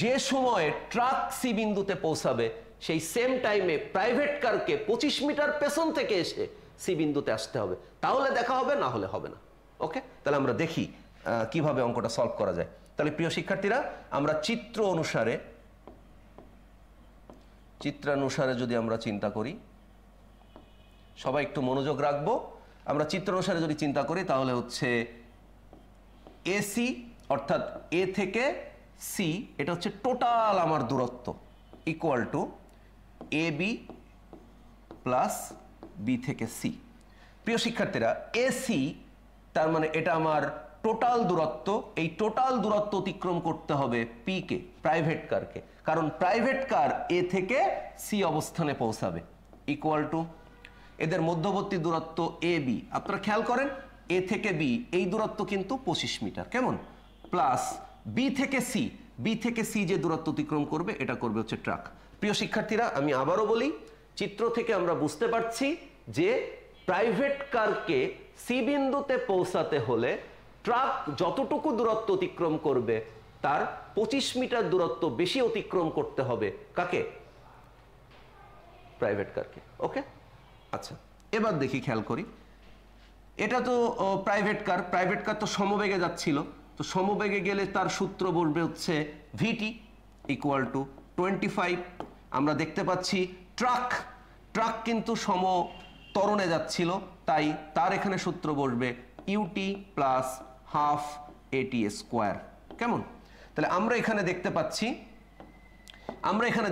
যে সময়ে ট্রাক সি বিন্দুতে পৌঁছাবে সেই সেম টাইমে প্রাইভেট কারকে 25 মিটার পেছন থেকে এসে সি বিন্দুতে আসতে হবে, তাহলে দেখা হবে, না হলে হবে না। ওকে, তাহলে আমরা দেখি কিভাবে অঙ্কটা সলভ করা যায়। তাহলে প্রিয় শিক্ষার্থীরা, আমরা চিত্রানুসারে যদি আমরা চিন্তা করি, সবাই একটু মনোযোগ রাখবো। আমরা চিত্রানুসারে যদি চিন্তা করি তাহলে হচ্ছে এসি অর্থাৎ এ থেকে সি, এটা হচ্ছে টোটাল আমার দূরত্ব, equal to A B plus B থেকে সি। প্রিয় শিক্ষার্থীরা, এ সি তার মানে এটা আমার টোটাল দূরত্ব। এই টোটাল দূরত্ব অতিক্রম করতে হবে পি কে, প্রাইভেট কারকে, কারণ প্রাইভেট কার এ থেকে সি অবস্থানে পৌঁছাবে, ইকুয়াল টু এদের মধ্যবর্তী দূরত্ব এ বি। আপনারা খেয়াল করেন, এ থেকে বি এই দূরত্ব কিন্তু 25 মিটার, কেমন, প্লাস বি থেকে সি, বি থেকে সি যে দূরত্ব অতিক্রম করবে এটা করবে হচ্ছে ট্রাক। প্রিয় শিক্ষার্থীরা, আমি আবারও বলি, চিত্র থেকে আমরা বুঝতে পারছি যে প্রাইভেট কারকে সি বিন্দুতে পৌঁছাতে হলে ট্রাক যতটুকু দূরত্ব অতিক্রম করবে তার 25 মিটার দূরত্ব বেশি অতিক্রম করতে হবে কাকে, প্রাইভেট কারকে। ওকে, আচ্ছা এবার দেখি, খেয়াল করি, এটা তো প্রাইভেট কার তো সমবেগে যাচ্ছিল, তো সমবেগে গেলে তার সূত্র বলবে হচ্ছে ভিটি ইকুয়াল টু 25। আমরা দেখতে পাচ্ছি ট্রাক কিন্তু সমত্বরণে যাচ্ছিল, তাই তার এখানে সূত্র বসবে UT plus half A T square, কেমন। তাহলে আমরা এখানে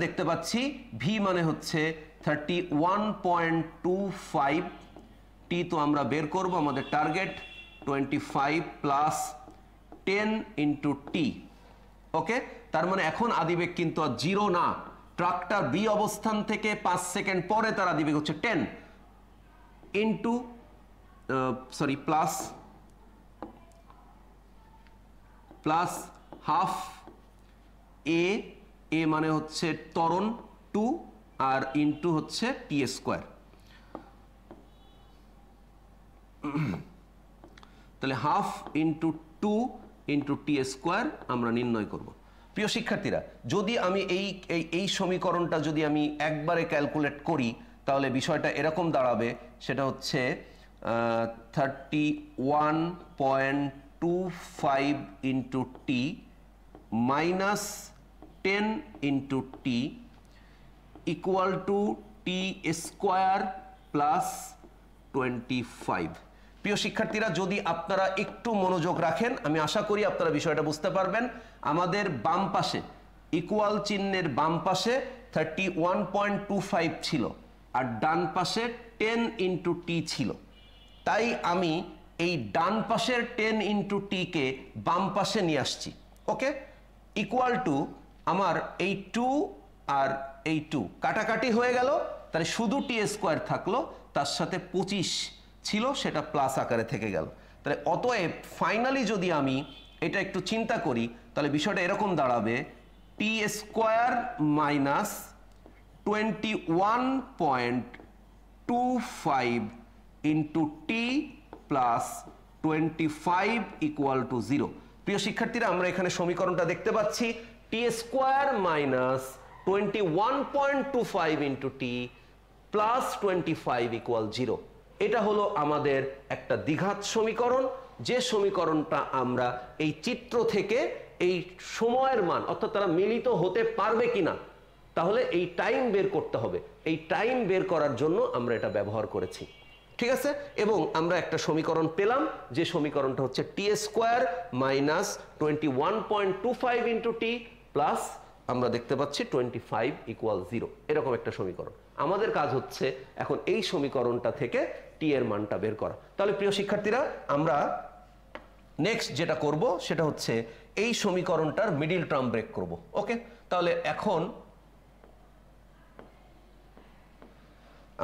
দেখতে পাচ্ছি ভি মানে হচ্ছে 31.25, টি তো আমরা বের করব, আমাদের টার্গেট 25 প্লাস 10 ইন্টু টি। ওকে, তার মানে এখন আদিবেগ কিন্তু আর 0 না, ট্রাকটা বি অবস্থান থেকে 5 সেকেন্ড পরে তার আদিবেগ হচ্ছে 10 ইন্টু প্লাস হাফ এ মানে হচ্ছে ত্বরণ 2 আর ইন্টু হচ্ছে টি স্কোয়ার। তাহলে half into 2 into T square আমরা নির্ণয় করব। প্রিয় শিক্ষার্থীরা, যদি আমি এই সমীকরণটা যদি আমি একবারে ক্যালকুলেট করি তাহলে বিষয়টা এরকম দাঁড়াবে, সেটা হচ্ছে 31.25 into T minus 10 into T equal to T square plus 25। প্রিয় শিক্ষার্থীরা, যদি আপনারা একটু মনোযোগ রাখেন, আমি আশা করি আপনারা বিষয়টা বুঝতে পারবেন। আমাদের বাম পাশে ইকুয়াল চিহ্নের বাম পাশে 31.25 ছিল আর ডান পাশে 10 ইন্টু টি ছিল, তাই আমি এই ডান পাশের 10 ইন্টু টি কে বাম পাশে নিয়ে আসছি। ওকে, ইকুয়াল টু আমার এই 2 আর এই 2 কাটাকাটি হয়ে গেল, তাহলে শুধু টি স্কোয়ার থাকলো, তার সাথে 25 ছিল সেটা প্লাস আকারে থেকে গেল। তাহলে অতএব ফাইনালি যদি আমি এটা একটু চিন্তা করি তাহলে বিষয়টা এরকম দাঁড়াবে, t square minus 21.25 into t plus 25 equal to 0। প্রিয় শিক্ষার্থীরা, আমরা এখানে সমীকরণটা দেখতে পাচ্ছি, t square minus 21.25 into t plus 25 equal 0। এটা হলো আমাদের একটা দ্বিঘাত সমীকরণ, যে সমীকরণটা আমরা এই চিত্র থেকে এই সময়ের মান অর্থাৎ তারা মিলিত হতে পারবে কিনা, তাহলে এই টাইম বের করতে হবে, এই টাইম বের করার জন্য আমরা এটা ব্যবহার করেছি, ঠিক আছে। এবং আমরা একটা সমীকরণ পেলাম, যে সমীকরণটা হচ্ছে টি square minus 21.25 into t plus আমরা দেখতে পাচ্ছি 25 ইকুয়াল 0, এরকম একটা সমীকরণ। আমাদের কাজ হচ্ছে এখন এই সমীকরণটা থেকে টি এর মানটা বের করা। তাহলে প্রিয় শিক্ষার্থীরা, আমরা নেক্সট যেটা করব সেটা হচ্ছে এই সমীকরণটার মিডিল টার্ম ব্রেক করব। ওকে, তাহলে এখন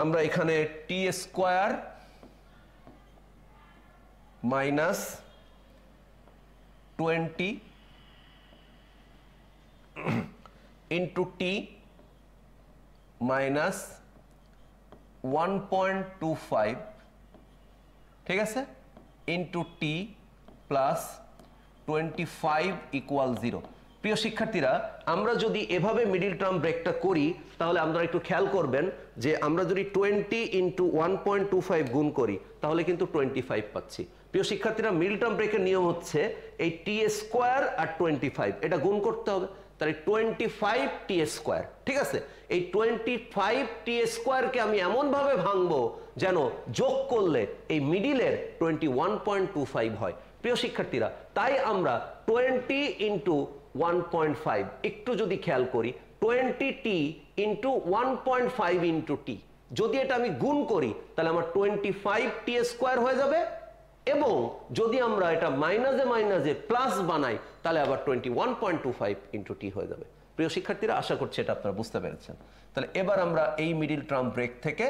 আমরা এখানে টি square minus 20 into T minus 1.25, ঠিক আছে, ইন্টু টি প্লাস 25 ইকুয়াল 0। প্রিয় শিক্ষার্থীরা, আমরা যদি এভাবে মিডিল টার্ম ব্রেকটা করি তাহলে আপনারা একটু খেয়াল করবেন যে আমরা যদি 20 ইন্টু 1.25 গুণ করি তাহলে কিন্তু 25 পাচ্ছি। প্রিয় শিক্ষার্থীরা, মিডিল টার্ম ব্রেকের নিয়ম হচ্ছে এই টি স্কোয়ার আর 25 এটা গুণ করতে হবে, তাহলে 25 টি স্কোয়ার, ঠিক আছে। এই 25 টি স্কোয়ারকে আমি এমনভাবে ভাঙবো যেন যোগ করলে এই মিডিলের 21.25 হয়। প্রিয় শিক্ষার্থীরা, তাই আমরা 20 ইন্টু 1.5 একটু যদি খেয়াল করি, 20t ইন্টু 1.5 ইন্টু টি, যদি এটা আমি গুণ করি তাহলে আমার 25t স্কোয়ার হয়ে যাবে, এবং যদি আমরা এটা মাইনাসে মাইনাসে প্লাস বানাই তাহলে আবার 21.25 ইন্টু টি হয়ে যাবে। প্রিয় শিক্ষার্থীরা, আশা করছি এটা আপনারা বুঝতে পেরেছেন। তাহলে এবার আমরা এই মিডিল টার্ম ব্রেক থেকে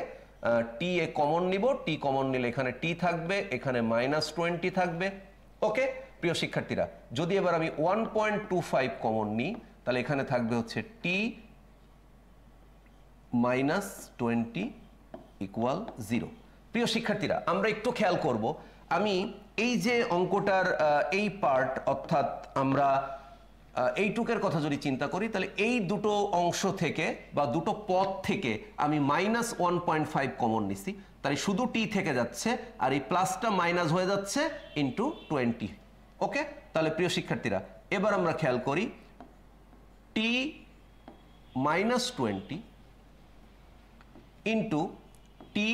টি এ কমন নিব, টি কমন নিলে এখানে টি থাকবে, এখানে -20 থাকবে। ওকে প্রিয় শিক্ষার্থীরা, যদি এবার আমি 1.25 কমন নিই তাহলে এখানে থাকবে হচ্ছে টি -20 ইকুয়াল 0। প্রিয় শিক্ষার্থীরা, আমরা একটু খেয়াল করব, আমি এই যে অঙ্কটার এই পার্ট, অর্থাৎ আমরা এইটুকের কথা যদি চিন্তা করি তাহলে এই দুটো অংশ থেকে বা দুটো পদ থেকে আমি -1.5 কমন নিছি, তাই শুধু টি থেকে যাচ্ছে আর এই প্লাসটা মাইনাস হয়ে যাচ্ছে ইন্টু 20। ওকে, তাহলে প্রিয় শিক্ষার্থীরা এবার আমরা খেয়াল করি, টি -20 ইন্টু টি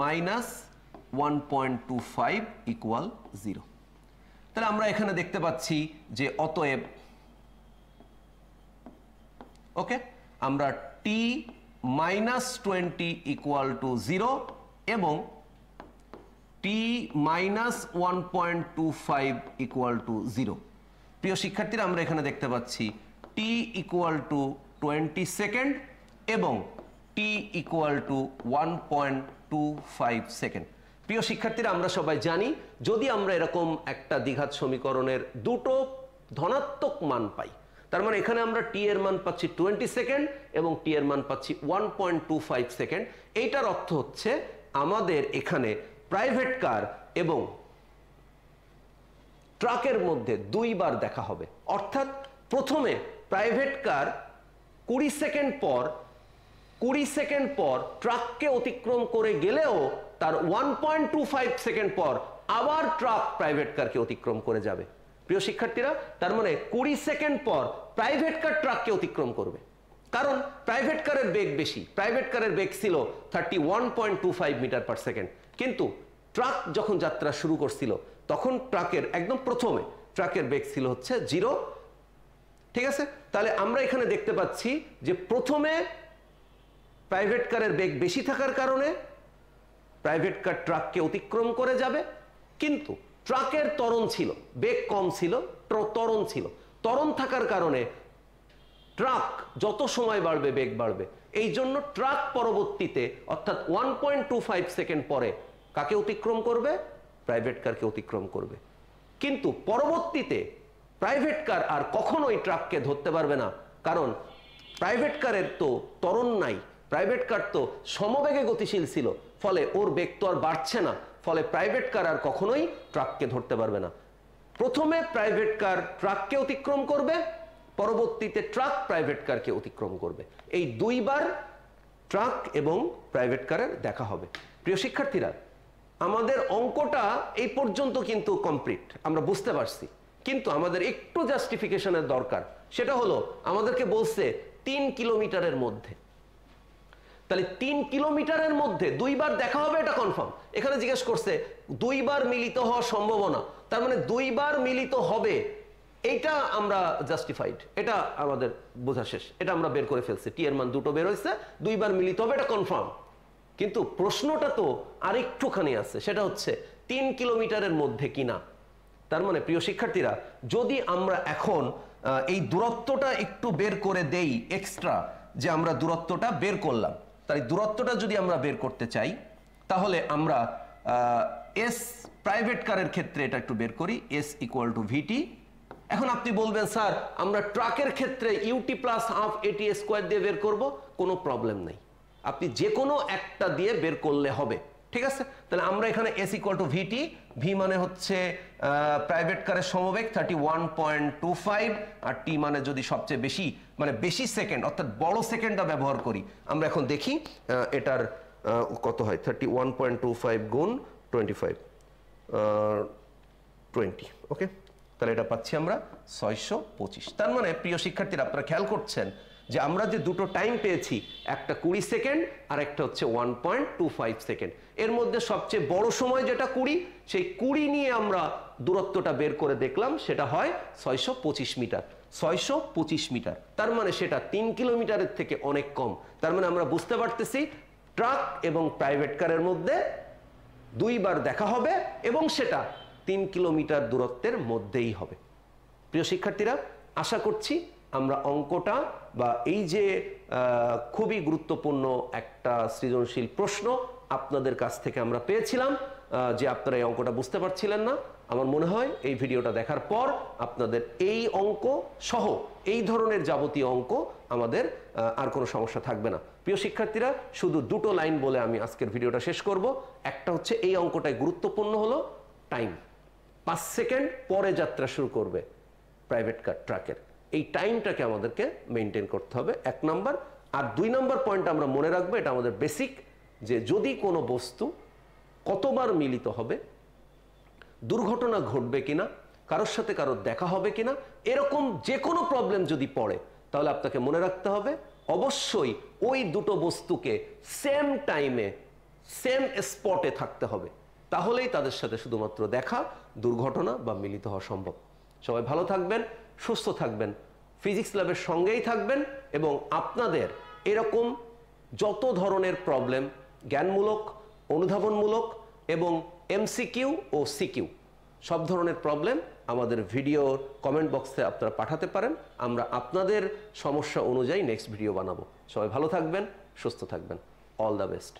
-1.25 ইকুয়াল 0। তাহলে আমরা এখানে দেখতে পাচ্ছি যে অতএব ওকে আমরা টি -20 ইকুয়াল টু 0 এবং টি -1.25 ইকুয়াল টু 0। প্রিয় শিক্ষার্থীরা, আমরা এখানে দেখতে পাচ্ছি টি ইকুয়াল টু 20 সেকেন্ড এবং টি ইকুয়াল টু 1.25 সেকেন্ড। প্রিয় শিক্ষার্থীরা, আমরা সবাই জানি যদি আমরা এরকম একটা দ্বিঘাত সমীকরণের দুটো ধনাত্মক মান পাই, তার মানে এখানে আমরা টি এর মান পাচ্ছি 20 সেকেন্ড এবং টি এর মান পাচ্ছি 1.25 সেকেন্ড। এইটার অর্থ হচ্ছে আমাদের এখানে প্রাইভেট কার এবং ট্রাকের মধ্যে দুইবার দেখা হবে, অর্থাৎ প্রথমে প্রাইভেট কার 20 সেকেন্ড পর ট্রাককে অতিক্রম করে গেলেও তার 1.25 সেকেন্ড পর আবার ট্রাক প্রাইভেট কারকে অতিক্রম করে যাবে। প্রিয় শিক্ষার্থীরা, তার মানে 20 সেকেন্ড পর প্রাইভেট কার ট্রাককে অতিক্রম করবে, কারণ প্রাইভেট কারের বেগ বেশি। প্রাইভেট কারের বেগ ছিল 31.25 মিটার পার সেকেন্ড, কিন্তু ট্রাক যখন যাত্রা শুরু করছিল তখন ট্রাকের একদম প্রথমে ট্রাকের বেগ ছিল হচ্ছে 0। ঠিক আছে, তাহলে আমরা এখানে দেখতে পাচ্ছি যে প্রথমে প্রাইভেট কারের বেগ বেশি থাকার কারণে প্রাইভেট কার ট্রাককে অতিক্রম করে যাবে, কিন্তু ট্রাকের ত্বরণ ছিল, বেগ কম ছিল, ত্বরণ ছিল। ত্বরণ থাকার কারণে ট্রাক যত সময় বাড়বে বেগ বাড়বে, এই জন্য ট্রাক পরবর্তীতে অর্থাৎ 1.25 সেকেন্ড পরে কাকে অতিক্রম করবে? প্রাইভেট কারকে অতিক্রম করবে। কিন্তু পরবর্তীতে প্রাইভেট কার আর কখনোই ট্রাককে ধরতে পারবে না, কারণ প্রাইভেট কারের তো ত্বরণ নাই, প্রাইভেট কার তো সমবেগে গতিশীল ছিল, ফলে ওর বেগ তো আর বাড়ছে না, ফলে প্রাইভেট কার আর কখনোই ট্রাককে ধরতে পারবে না। প্রথমে প্রাইভেট কার ট্রাককে অতিক্রম করবে, পরবর্তীতে ট্রাক প্রাইভেট কারকে অতিক্রম করবে। এই দুইবার ট্রাক এবং প্রাইভেট কারের দেখা হবে। প্রিয় শিক্ষার্থীরা, আমাদের অঙ্কটা এই পর্যন্ত কিন্তু কমপ্লিট, আমরা বুঝতে পারছি, কিন্তু আমাদের একটু জাস্টিফিকেশনের দরকার। সেটা হলো আমাদেরকে বলছে 3 কিলোমিটারের মধ্যে, তাহলে 3 কিলোমিটারের মধ্যে দুইবার দেখা হবে, এটা কনফার্ম। এখানে জিজ্ঞেস করছে দুইবার মিলিত হওয়ার সম্ভাবনা, তার মানে দুইবার মিলিত হবে, এইটা আমরা জাস্টিফাইড, এটা আমাদের বোঝা শেষ, এটা আমরা বের করে ফেলছি। টি এর মান দুটো বের হয়েছে, দুইবার মিলিত হবে, এটা কনফার্ম। কিন্তু প্রশ্নটা তো আরেকটুখানি আছে, সেটা হচ্ছে 3 কিলোমিটারের মধ্যে কিনা। তার মানে প্রিয় শিক্ষার্থীরা, যদি আমরা এখন এই দূরত্বটা একটু বের করে দেই এক্সট্রা, যে আমরা দূরত্বটা বের করলাম, তাই দূরত্বটা যদি আমরা বের করতে চাই তাহলে আমরা এস প্রাইভেট কারের ক্ষেত্রে এটা একটু বের করি, এস ইকুয়াল টু ভিটি। এখন আপনি বলবেন স্যার আমরা ট্রাকের ক্ষেত্রে UT plus half A T square দিয়ে বের করব, কোনো প্রবলেম নেই, আপনি যে কোনো একটা দিয়ে বের করলে হবে। ঠিক আছে, তাহলে আমরা এখানে S equal to V T, V মানে হচ্ছে প্রাইভেট কারের সমবেগ 31.25, আর টি মানে যদি সবচেয়ে বেশি মানে বেশি সেকেন্ড অর্থাৎ বড় সেকেন্ডটা ব্যবহার করি, আমরা এখন দেখি এটার কত হয়, 31.25 গুণ 25 20। ওকে, তাহলে এটা পাচ্ছি আমরা 625। তার মানে প্রিয় শিক্ষার্থীরা, আপনারা খেয়াল করছেন যে আমরা যে দুটো টাইম পেয়েছি, একটা 20 সেকেন্ড আর একটা হচ্ছে 1.25 সেকেন্ড। এর মধ্যে সবচেয়ে বড় সময় যেটা 20, সেই 20 নিয়ে আমরা দূরত্বটা বের করে দেখলাম, সেটা হয় 625 মিটার। 625 মিটার, তার মানে সেটা 3 কিলোমিটারের থেকে অনেক কম। তার মানে আমরা বুঝতে পারতেছি ট্রাক এবং প্রাইভেট কারের মধ্যে দুইবার দেখা হবে এবং সেটা 3 কিলোমিটার দূরত্বের মধ্যেই হবে। প্রিয় শিক্ষার্থীরা, আশা করছি আমরা অঙ্কটা বা এই যে খুবই গুরুত্বপূর্ণ একটা সৃজনশীল প্রশ্ন আপনাদের কাছ থেকে আমরা পেয়েছিলাম, যে আপনারা এই অঙ্কটা বুঝতে পারছিলেন না, আমার মনে হয় এই ভিডিওটা দেখার পর আপনাদের এই অঙ্ক সহ এই ধরনের যাবতীয় অঙ্ক আমাদের আর কোনো সমস্যা থাকবে না। প্রিয় শিক্ষার্থীরা, শুধু দুটো লাইন বলে আমি আজকের ভিডিওটা শেষ করব। একটা হচ্ছে এই অঙ্কটায় গুরুত্বপূর্ণ হলো টাইম। 5 সেকেন্ড পরে যাত্রা শুরু করবে প্রাইভেট কার ট্রাকের, এই টাইমটাকে আমাদেরকে মেনটেন করতে হবে, 1 নাম্বার। আর 2 নাম্বার পয়েন্ট আমরা মনে রাখবো, এটা আমাদের বেসিক, যে যদি কোনো বস্তু কতবার মিলিত হবে, দুর্ঘটনা ঘটবে কিনা, কারোর সাথে কারোর দেখা হবে কিনা, এরকম যে কোনো প্রবলেম যদি পড়ে, তাহলে আপনাকে মনে রাখতে হবে অবশ্যই ওই দুটো বস্তুকে সেম টাইমে সেম স্পটে থাকতে হবে, তাহলেই তাদের সাথে শুধুমাত্র দেখা, দুর্ঘটনা বা মিলিত হওয়া সম্ভব। সবাই ভালো থাকবেন, সুস্থ থাকবেন, ফিজিক্স ল্যাবের সঙ্গেই থাকবেন এবং আপনাদের এরকম যত ধরনের প্রবলেম, জ্ঞানমূলক, অনুধাবনমূলক এবং এমসিকিউ ও সিকিউ, সব ধরনের প্রবলেম আমাদের ভিডিওর কমেন্ট বক্সে আপনারা পাঠাতে পারেন। আমরা আপনাদের সমস্যা অনুযায়ী নেক্সট ভিডিও বানাবো। সবাই ভালো থাকবেন, সুস্থ থাকবেন। All the best.